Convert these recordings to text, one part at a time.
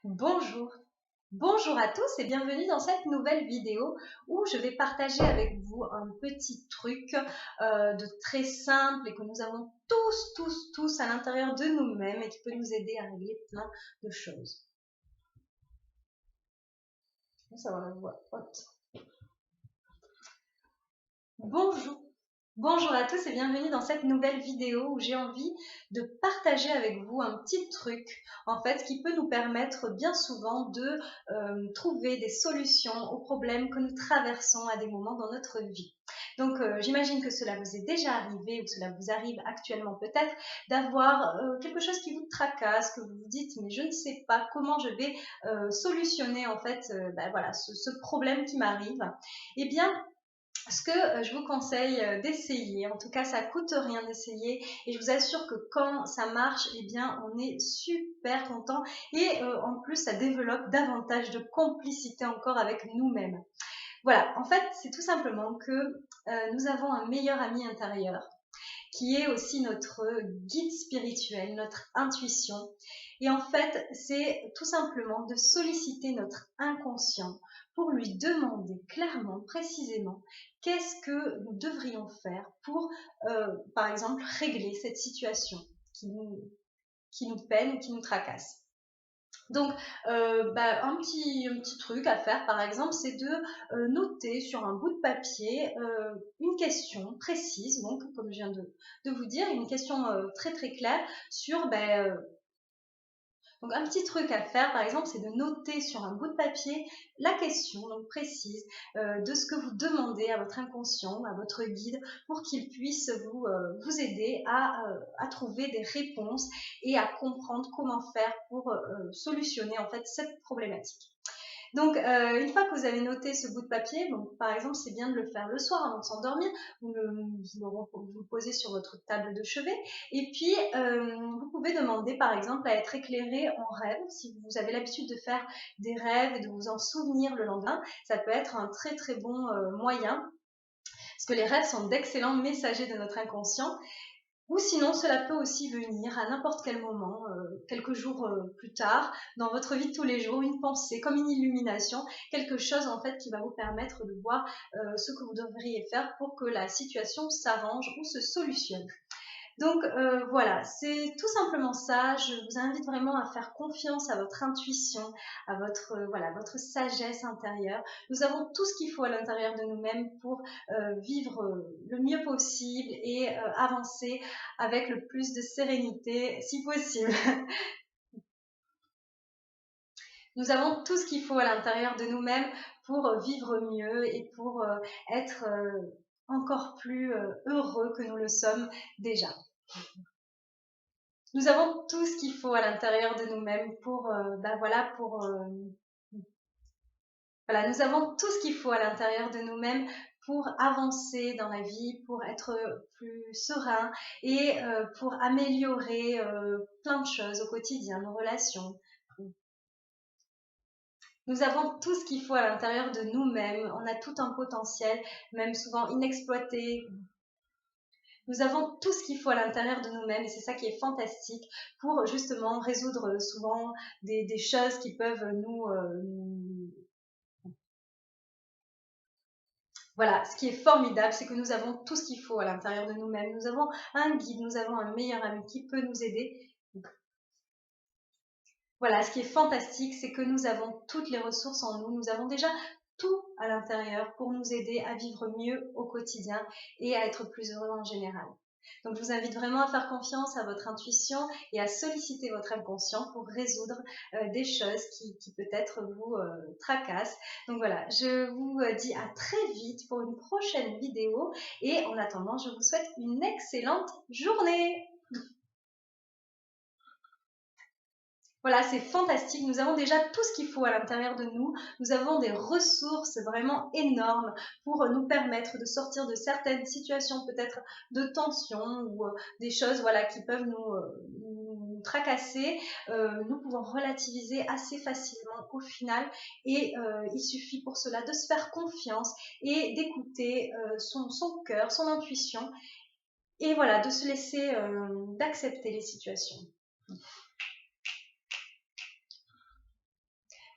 Bonjour, bonjour à tous et bienvenue dans cette nouvelle vidéo où je vais partager avec vous un petit truc de très simple et que nous avons tous à l'intérieur de nous-mêmes et qui peut nous aider à régler plein de choses. Ça va la voix haute. Bonjour. Bonjour à tous et bienvenue dans cette nouvelle vidéo où j'ai envie de partager avec vous un petit truc en fait qui peut nous permettre bien souvent de trouver des solutions aux problèmes que nous traversons à des moments dans notre vie. Donc j'imagine que cela vous est déjà arrivé ou cela vous arrive actuellement peut-être d'avoir quelque chose qui vous tracasse, que vous vous dites mais je ne sais pas comment je vais solutionner en fait voilà, ce problème qui m'arrive. Eh bien ce que je vous conseille d'essayer, en tout cas ça coûte rien d'essayer et je vous assure que quand ça marche, eh bien on est super content et en plus ça développe davantage de complicité encore avec nous-mêmes. Voilà, en fait c'est tout simplement que nous avons un meilleur ami intérieur qui est aussi notre guide spirituel, notre intuition. Et en fait, c'est tout simplement de solliciter notre inconscient pour lui demander clairement, précisément, qu'est-ce que nous devrions faire pour, par exemple, régler cette situation qui nous peine, qui nous tracasse. Donc, un petit truc à faire, par exemple, c'est de noter sur un bout de papier une question précise, donc comme je viens de vous dire, une question très très claire sur donc un petit truc à faire, par exemple, c'est de noter sur un bout de papier la question donc précise de ce que vous demandez à votre inconscient, à votre guide, pour qu'il puisse vous aider à trouver des réponses et à comprendre comment faire pour solutionner en fait cette problématique. Donc, une fois que vous avez noté ce bout de papier, donc par exemple, c'est bien de le faire le soir avant de s'endormir. Vous le posez sur votre table de chevet. Et puis, vous pouvez demander, par exemple, à être éclairé en rêve. Si vous avez l'habitude de faire des rêves et de vous en souvenir le lendemain, ça peut être un très très bon moyen. Parce que les rêves sont d'excellents messagers de notre inconscient. Ou sinon, cela peut aussi venir à n'importe quel moment, quelques jours plus tard, dans votre vie de tous les jours, une pensée, comme une illumination, quelque chose en fait qui va vous permettre de voir ce que vous devriez faire pour que la situation s'arrange ou se solutionne. Donc voilà, c'est tout simplement ça. Je vous invite vraiment à faire confiance à votre intuition, à votre sagesse intérieure. Nous avons tout ce qu'il faut à l'intérieur de nous-mêmes pour vivre le mieux possible et avancer avec le plus de sérénité si possible. Nous avons tout ce qu'il faut à l'intérieur de nous-mêmes pour vivre mieux et pour être encore plus heureux que nous le sommes déjà. Nous avons tout ce qu'il faut à l'intérieur de nous-mêmes pour, nous avons tout ce qu'il faut à l'intérieur de nous-mêmes pour avancer dans la vie, pour être plus serein et pour améliorer plein de choses au quotidien, nos relations. Nous avons tout ce qu'il faut à l'intérieur de nous-mêmes. On a tout un potentiel, même souvent inexploité. Nous avons tout ce qu'il faut à l'intérieur de nous-mêmes et c'est ça qui est fantastique pour justement résoudre souvent des choses qui peuvent Voilà, ce qui est formidable, c'est que nous avons tout ce qu'il faut à l'intérieur de nous-mêmes. Nous avons un guide, nous avons un meilleur ami qui peut nous aider. Voilà, ce qui est fantastique, c'est que nous avons toutes les ressources en nous. Nous avons déjà tout à l'intérieur pour nous aider à vivre mieux au quotidien et à être plus heureux en général. Donc, je vous invite vraiment à faire confiance à votre intuition et à solliciter votre inconscient pour résoudre des choses qui peut-être vous tracassent. Donc voilà, je vous dis à très vite pour une prochaine vidéo et en attendant, je vous souhaite une excellente journée. Voilà, c'est fantastique. Nous avons déjà tout ce qu'il faut à l'intérieur de nous. Nous avons des ressources vraiment énormes pour nous permettre de sortir de certaines situations peut-être de tension ou des choses voilà, qui peuvent nous tracasser. Nous pouvons relativiser assez facilement au final et il suffit pour cela de se faire confiance et d'écouter son cœur, son intuition et voilà, de se laisser, d'accepter les situations.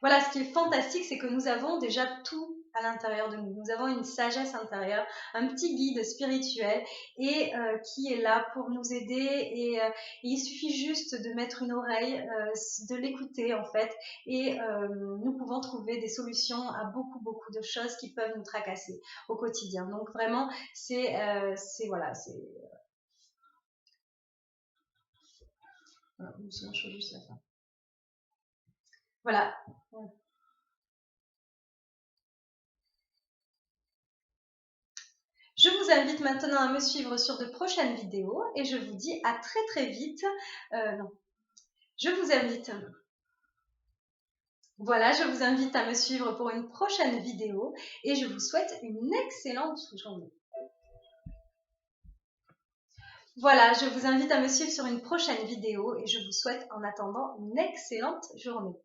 Voilà, ce qui est fantastique, c'est que nous avons déjà tout à l'intérieur de nous. Nous avons une sagesse intérieure, un petit guide spirituel et qui est là pour nous aider et il suffit juste de mettre une oreille, de l'écouter en fait et nous pouvons trouver des solutions à beaucoup de choses qui peuvent nous tracasser au quotidien. Donc vraiment, voilà, voilà. Je vous invite maintenant à me suivre sur de prochaines vidéos et je vous dis à très vite. Non, je vous invite. Voilà, je vous invite à me suivre pour une prochaine vidéo et je vous souhaite une excellente journée. Voilà, je vous invite à me suivre sur une prochaine vidéo et je vous souhaite en attendant une excellente journée.